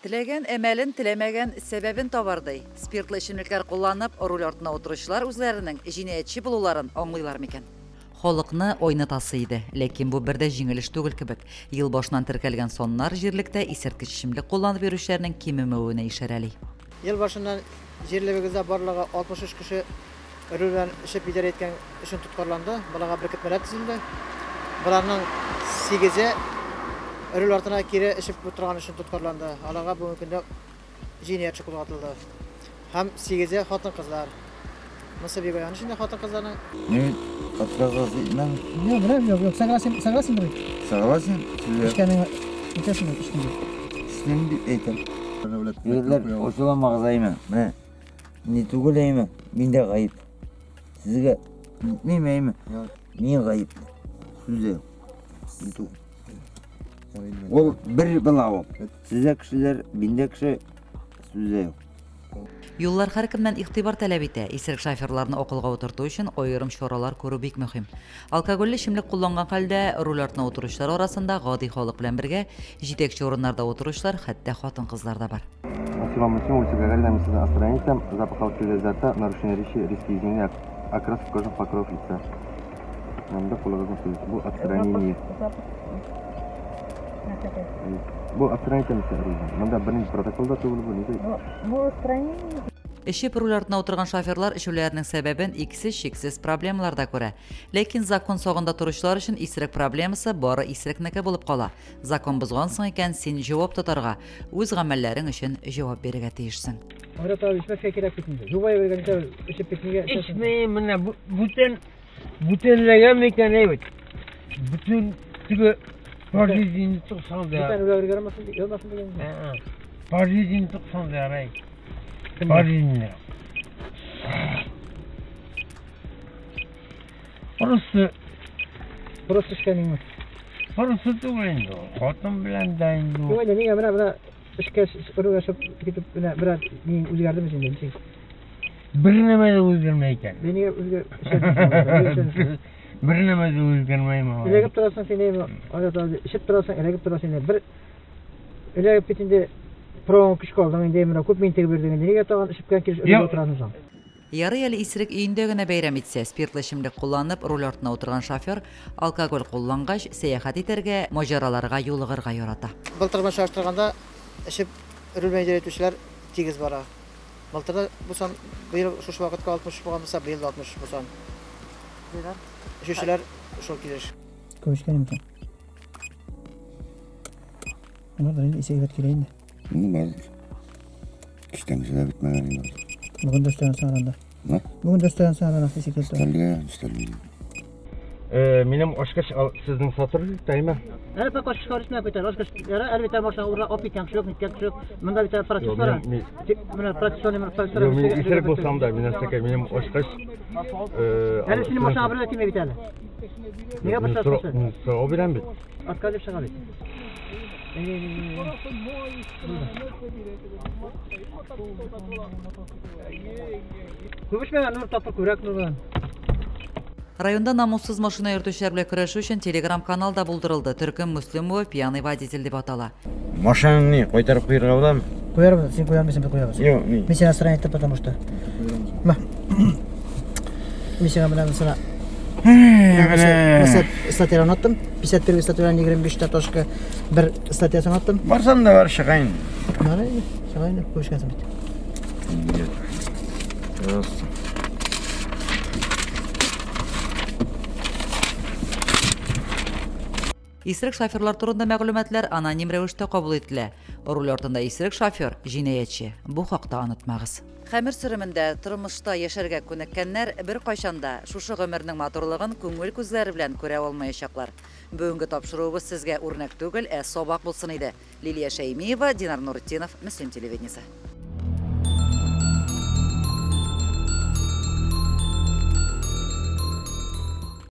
Тілеген әмәлін, тілемеген сәбәбін табардай. Спиртлы ішімліктер қоланып, руль артына отырышылар үзләрінің жинәетші болуларын аңлайлар мекен. Холықны ойнатасы иде, ләкин бу бірде жеңіліш түгел кебек. Ел башынан теркәлгән соннар җирлектә исерткеч эчемлек кулланып йөрүчеләрнең кимемәвенә ишарәли. Ел башыннан җирлебегездә барлыгы 63 кеше рульдән эшеп идарә иткән өчен тоткарланды. Балага бер көтмәләр төзелде. Буларның 8-е руль артына кире эшеп утырган өчен тоткарланды. Аларга бүгенге көндә җинаять эше кузгатылды. Һәм 8-е хатын-кызлар. Nasıl bir bayan şimdi hatun kızlarına? Evet, hatırlasın. Yok, согласен mi? Согласен. İşkenin ötesinde işkinde. İşten bir eğitim. Yıllar oşulan mağazayım. Ne tuğulayım? Minde kayıp. Sizge gitmeyeyim. Niye kayıp? Süze. O bir balav. Size kişiler binde kişi süze yok. Юллар һәркемнән игътибар таләп итә. Исерек шоферларны акылга утырту өчен аерым чаралар күрү бик мөһим. Алкоголь эчемлек кулланган хәлдә руль артына утыручылар арасында гади халык белән бергә җитәкче урыннарда утыручылар, хәтта хатын-кызлар да бар. Bu отстранение мында бернинче протоколда түгел бу. Bu отстранение. Эшеп руль артына утырган шоферлар эшүләрнең сәбәбен иксез шиксез проблемаларда күрә. Ләкин закон сагында торучылар өчен исерек проблемасы бары исерекнеке булып кала. Закон бузгансың икән син җавап тотарга, үз гамәлләрең өчен җавап бирергә тиешсең. Арата исмәскә кирәк бит инде. Жубай бергәндә эшеп битмигә. İçmeyi менә бүтәнләгән микән әйбит. Бүтән теге Парижин туксан да. Бүтән үгәргәрмәсен, ялмасын дигән. Парижин туксан да рай. Парижин. Burası işkenin. Orası түгел инде. Хатын белән дә инде. Юк, нигә менә эшкә үргәшеп китеп менә бераз мин үзгәрдем инде. Бер нәмә дә үзгәрмәй икән. Бенигә үзгә Бер нәмә дә үзгәрмәйме? Элегеп торасың син әйме? Арада ишеп торасың, элегеп торасың. Бер элегеп битинде проң күч калдың инде менә күп минтеге бердең. Нигә тагын ишепкә киреш утырасың? Ярый әле исерек өендә генә бәйрәм итсә, спиртлы эчемлек кулланып, руль артына утырган шофер алкоголь куллангач, сәяхәт итәргә, маҗараларга юлыгырга ярата. Былтыр белән чагыштырганда ишеп руль белән җәйтүчеләр тигез бара. Былтырда бу сан быел шушы вакытка 60 булган булса, быел 60 бу сан. Şuşlar şol kiler. Koşkan imkan. Ama da yine işe gider kireyinde. Ne var? İşten güzel bitmeden yine. Bugün dostların sağlanda. Ne? Bugün dostların sağlanda bisiklet. İsterli. Benim aşkaş sizin satırlık değil mi? Elbette koşuş karışmaya biter. Aşkaş elbette maşa uğra opik yanlış nitken yok. Bunda bir tane pratik var. Buna pratik var. Yok, ben işerek olsam da benim aşkaş. Yani senin maşa haber etmeye bir tane. Niye başlasın? O bilen bit. Arkadaş şaka bit. Күбешмәгән нур тапыр күрәк нурдан. Районда намуссыз машина йөртүчеләр белән көрәшү өчен телеграм-канал да булдырылды. Төркем Муслимов пьяный водитель дип атала. Машинаны кайтарып куярга буламы? Koyarım, sen koyarmısın, ben koyarım. Yok, Ben seni aslan потому что. Mesela ben sana mesela statüleri anlattım. 51 statülerin 25 tatlaşka bir statüyası anlattım. Varsan da var şakayın. Nereye? Şakayın, koşkansın bit. Исерек шоферлар турында мәгълүматлар аноним рәвештә кабул ителә. Руль артында исерек шофер җинаятчы. Бу хакта онытмагыз. Хәмер сөрөмендә тормышта яшәргә күнеккәннәр бер кайчанда шушы гомернең матурлыгын күңел күзләре белән күрә алмаячаклар. Бүгенге тапшыруыбыз сезгә үрнәк түгел, сабак булсын иде. Лилия Шәймиева, Динар Нуртдинов, Мөслим телевидениесе.